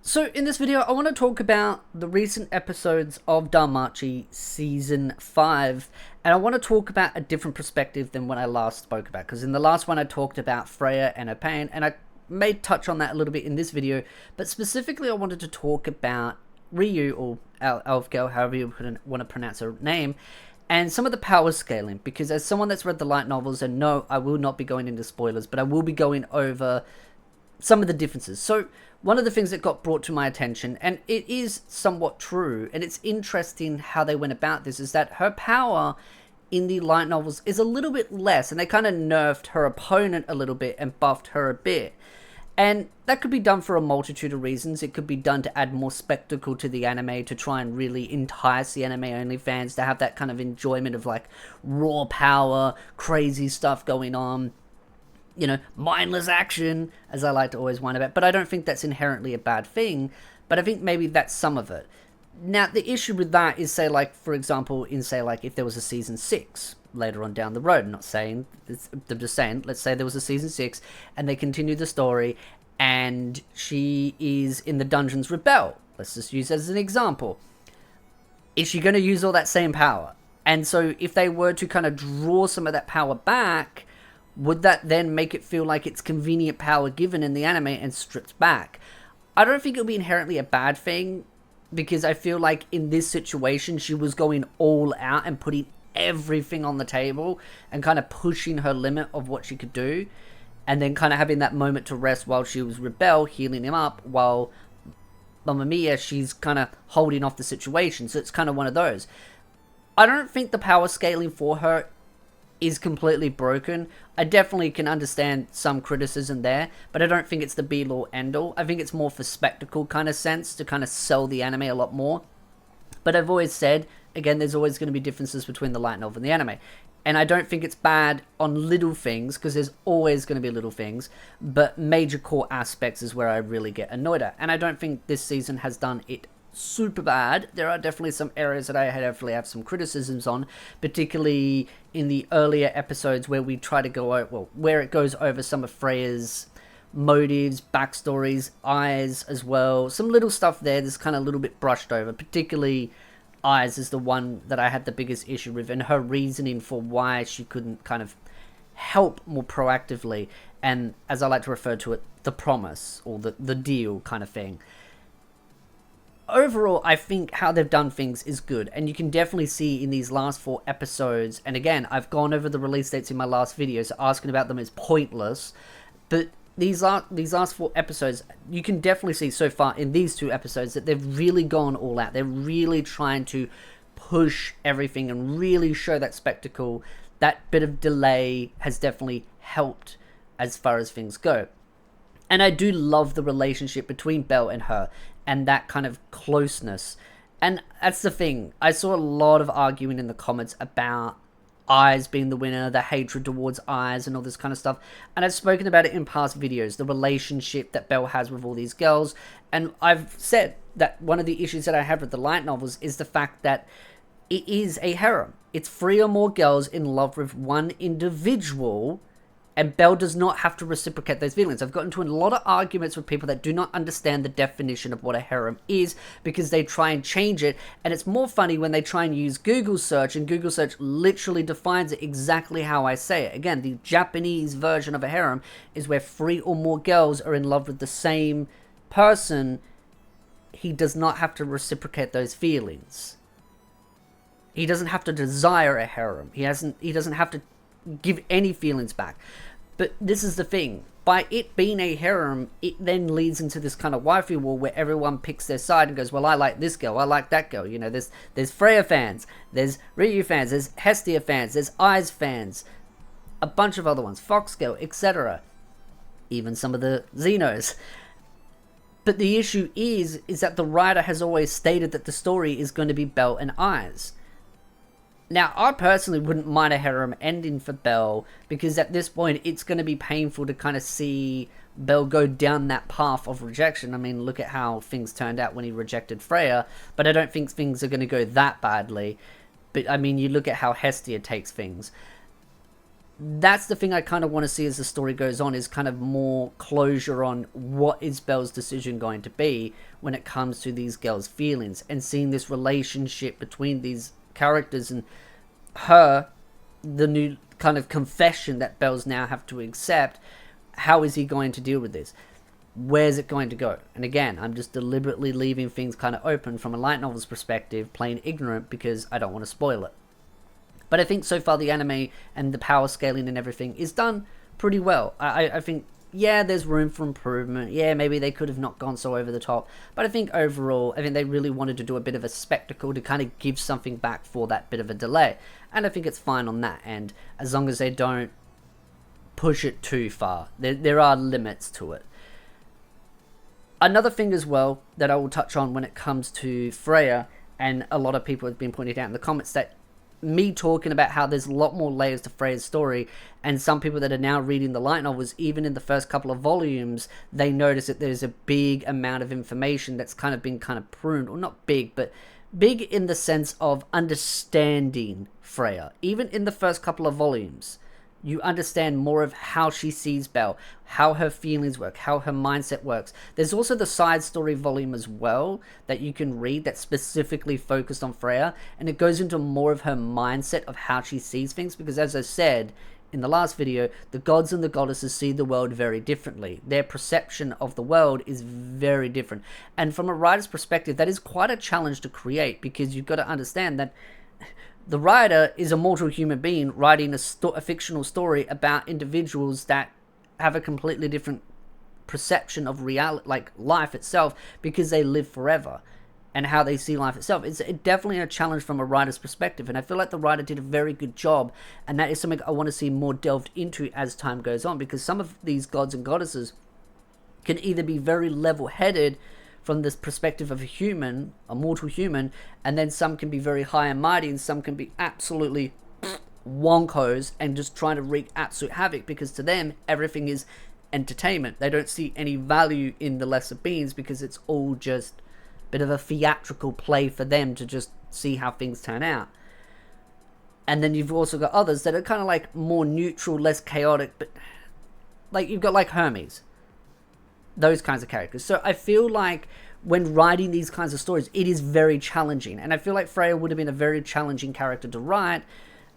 So in this video, I want to talk about the recent episodes of DanMachi Season 5, and I want to talk about a different perspective than what I last spoke about, because in the last one I talked about Freya and her pain, and I may touch on that a little bit in this video, but specifically I wanted to talk about Ryuu, or Elf Girl, however you want to pronounce her name, and some of the power scaling, because as someone that's read the light novels, and no, I will not be going into spoilers, but I will be going over some of the differences. So one of the things that got brought to my attention, and it is somewhat true, and it's interesting how they went about this, is that her power in the light novels is a little bit less, and they kind of nerfed her opponent a little bit and buffed her a bit. And that could be done for a multitude of reasons. It could be done to add more spectacle to the anime, to try and really entice the anime-only fans, to have that kind of enjoyment of like raw power, crazy stuff going on. You know, mindless action, as I like to always whine about. But I don't think that's inherently a bad thing. But I think maybe that's some of it. Now, the issue with that is, say, like, for example, in, say, like, if there was a Season 6 later on down the road. I'm not saying, I'm just saying, let's say there was a Season 6, and they continue the story, and she is in the Dungeons Rebel. Let's just use that as an example. Is she going to use all that same power? And so, if they were to kind of draw some of that power back, would that then make it feel like it's convenient power given in the anime and stripped back? I don't think it would be inherently a bad thing, because I feel like in this situation she was going all out and putting everything on the table and kind of pushing her limit of what she could do, and then kind of having that moment to rest while she was Rebel healing him up, while Mamma Mia, she's kind of holding off the situation. So it's kind of one of those. I don't think the power scaling for her is completely broken. I definitely can understand some criticism there, but I don't think it's the be-all end-all. I think it's more for spectacle kind of sense, to kind of sell the anime a lot more. But I've always said, again, there's always going to be differences between the light novel and the anime. And I don't think it's bad on little things, because there's always going to be little things, but major core aspects is where I really get annoyed at. And I don't think this season has done it super bad. There are definitely some areas that I definitely have some criticisms on, particularly in the earlier episodes where we try to go over, well, where it goes over some of Freya's motives, backstories, eyes as well. Some little stuff there that's kind of a little bit brushed over, particularly eyes is the one that I had the biggest issue with, and her reasoning for why she couldn't kind of help more proactively, and as I like to refer to it, the promise, or the deal kind of thing. Overall, I think how they've done things is good, and you can definitely see in these last 4 episodes, and again, I've gone over the release dates in my last video, so asking about them is pointless, but these last 4 episodes, you can definitely see so far in these 2 episodes that they've really gone all out. They're really trying to push everything and really show that spectacle. That bit of delay has definitely helped as far as things go. And I do love the relationship between Belle and her, and that kind of closeness. And that's the thing. I saw a lot of arguing in the comments about Eyes being the winner, the hatred towards Eyes, and all this kind of stuff. And I've spoken about it in past videos, the relationship that Belle has with all these girls. And I've said that one of the issues that I have with the light novels is the fact that it is a harem. It's 3 or more girls in love with one individual, and Belle does not have to reciprocate those feelings. I've gotten into a lot of arguments with people that do not understand the definition of what a harem is, because they try and change it, and it's more funny when they try and use Google search, and Google search literally defines it exactly how I say it. Again, the Japanese version of a harem is where 3 or more girls are in love with the same person. He does not have to reciprocate those feelings. He doesn't have to desire a harem. He doesn't have to give any feelings back. But this is the thing, by it being a harem, it then leads into this kind of waifu war where everyone picks their side and goes, well, I like this girl, I like that girl. You know, there's Freya fans, there's Ryuu fans, there's Hestia fans, there's Eyes fans, a bunch of other ones, Fox Girl, etc. Even some of the Xenos. But the issue is that the writer has always stated that the story is going to be Belle and Eyes. Now, I personally wouldn't mind a harem ending for Belle, because at this point, it's going to be painful to kind of see Belle go down that path of rejection. I mean, look at how things turned out when he rejected Freya, but I don't think things are going to go that badly. But, I mean, you look at how Hestia takes things. that's the thing I kind of want to see as the story goes on, is kind of more closure on what is Belle's decision going to be when it comes to these girls' feelings, and seeing this relationship between these characters and her, the new kind of confession that Belle's now have to accept. How is he going to deal with this? Where's it going to go? And again, I'm just deliberately leaving things kind of open from a light novel's perspective, plain ignorant, because I don't want to spoil it. But I think so far the anime and the power scaling and everything is done pretty well. I think, yeah, there's room for improvement. Yeah, maybe they could have not gone so over the top. But I think overall, I think they really wanted to do a bit of a spectacle to kind of give something back for that bit of a delay. And I think it's fine on that end, as long as they don't push it too far. There are limits to it. Another thing as well that I will touch on when it comes to Freya, and a lot of people have been pointing out in the comments, that me talking about how there's a lot more layers to Freya's story, and some people that are now reading the light novels, even in the first couple of volumes, they notice that there's a big amount of information that's kind of been kind of pruned, or not big, but big in the sense of understanding Freya. Even in the first couple of volumes, you understand more of how she sees Belle, how her feelings work, how her mindset works. There's also the side story volume as well that you can read that's specifically focused on Freya, and it goes into more of her mindset of how she sees things, because as I said in the last video, the gods and the goddesses see the world very differently. Their perception of the world is very different. And from a writer's perspective, that is quite a challenge to create, because you've got to understand that the writer is a mortal human being writing a fictional story about individuals that have a completely different perception of reality, like life itself, because they live forever, and how they see life itself. It's definitely a challenge from a writer's perspective, and I feel like the writer did a very good job, and that is something I want to see more delved into as time goes on, because some of these gods and goddesses can either be very level-headed from this perspective of a human, a mortal human, and then some can be very high and mighty, and some can be absolutely wonkos and just trying to wreak absolute havoc, because to them everything is entertainment. They don't see any value in the lesser beings, because it's all just a bit of a theatrical play for them to just see how things turn out. And then you've also got others that are kind of like more neutral, less chaotic, but like you've got like Hermes, those kinds of characters. So I feel like when writing these kinds of stories, it is very challenging, and I feel like Freya would have been a very challenging character to write,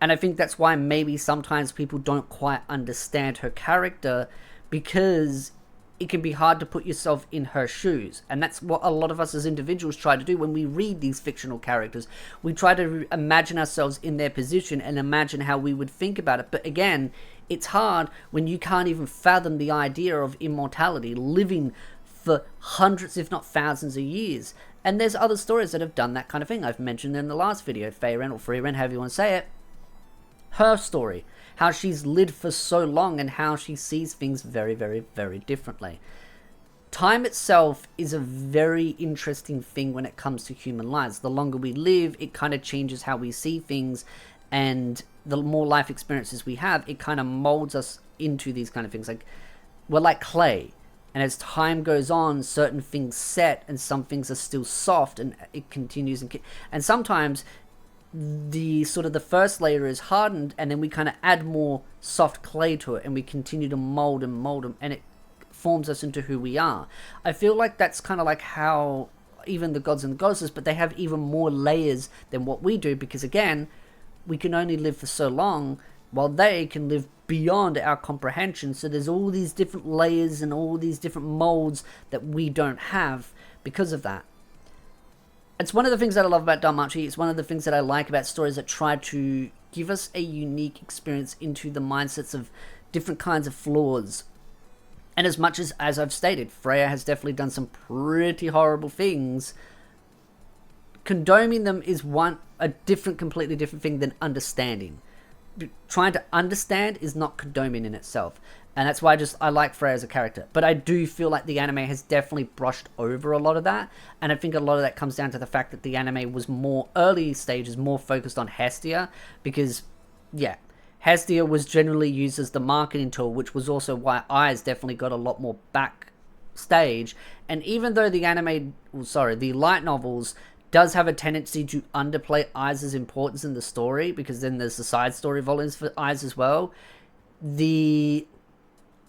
and I think that's why maybe sometimes people don't quite understand her character, because it can be hard to put yourself in her shoes. And that's what a lot of us as individuals try to do when we read these fictional characters. We try to imagine ourselves in their position and imagine how we would think about it. But again, it's hard when you can't even fathom the idea of immortality, living for hundreds if not thousands of years. And there's other stories that have done that kind of thing. I've mentioned in the last video, Freya or Freya, however you want to say it. Her story, how she's lived for so long and how she sees things very, very, very differently. Time itself is a very interesting thing when it comes to human lives. The longer we live, it kind of changes how we see things, and the more life experiences we have, it kind of molds us into these kind of things. Like, we're like clay, and as time goes on, certain things set and some things are still soft, and it continues. And sometimes the sort of the first layer is hardened, and then we kind of add more soft clay to it, and we continue to mold them, and it forms us into who we are. I feel like that's kind of like how even the gods and the goddesses, but they have even more layers than what we do, because again, we can only live for so long, while they can live beyond our comprehension. So there's all these different layers and all these different molds that we don't have because of that. It's one of the things that I love about DanMachi. It's one of the things that I like about stories that try to give us a unique experience into the mindsets of different kinds of flaws. And as much as I've stated, Freya has definitely done some pretty horrible things, condoning them is completely different thing than understanding. Trying to understand is not condoning in itself. And that's why I like Freya as a character. But I do feel like the anime has definitely brushed over a lot of that. And I think a lot of that comes down to the fact that the anime was more early stages, more focused on Hestia. Because, yeah, Hestia was generally used as the marketing tool, which was also why Eyes definitely got a lot more backstage. And even though the light novels does have a tendency to underplay Eyes' importance in the story, because then there's the side story volumes for Eyes as well, the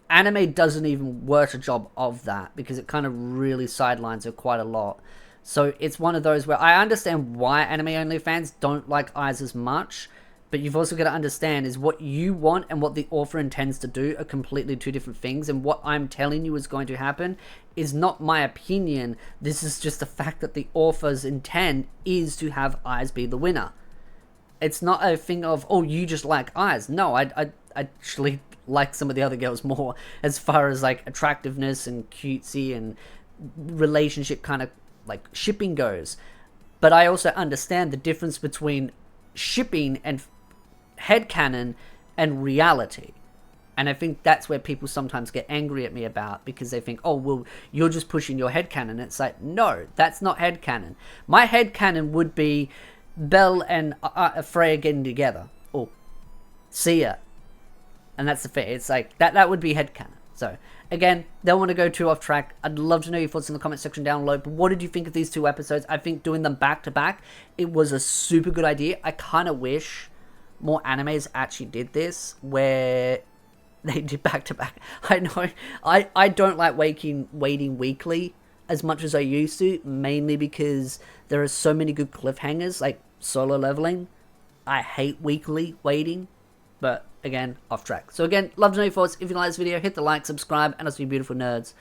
anime doesn't even work a job of that, because it kind of really sidelines it quite a lot. So it's one of those where I understand why anime only fans don't like eyes as much, but you've also got to understand is what you want and what the author intends to do are completely two different things, and what I'm telling you is going to happen is not my opinion. This is just the fact that the author's intent is to have eyes be the winner. It's not a thing of, oh, you just like eyes. No, I actually like some of the other girls more as far as like attractiveness and cutesy and relationship kind of like shipping goes. But I also understand the difference between shipping and headcanon and reality. And I think that's where people sometimes get angry at me about, because they think, oh, well, you're just pushing your headcanon. It's like, no, that's not headcanon. My headcanon would be Belle and Freya getting together. Or Sia. And that's the thing. It's like, that would be headcanon. So, again, don't want to go too off track. I'd love to know your thoughts in the comment section down below. But what did you think of these two episodes? I think doing them back to back, it was a super good idea. I kind of wish more animes actually did this, where they did back to back. I know I don't like waiting weekly as much as I used to, mainly because there are so many good cliffhangers, like Solo Leveling. I hate weekly waiting, but again, off track. So again, love to know your thoughts. If you like this video, hit the like, subscribe, and I'll see you beautiful nerds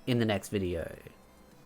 in the next video.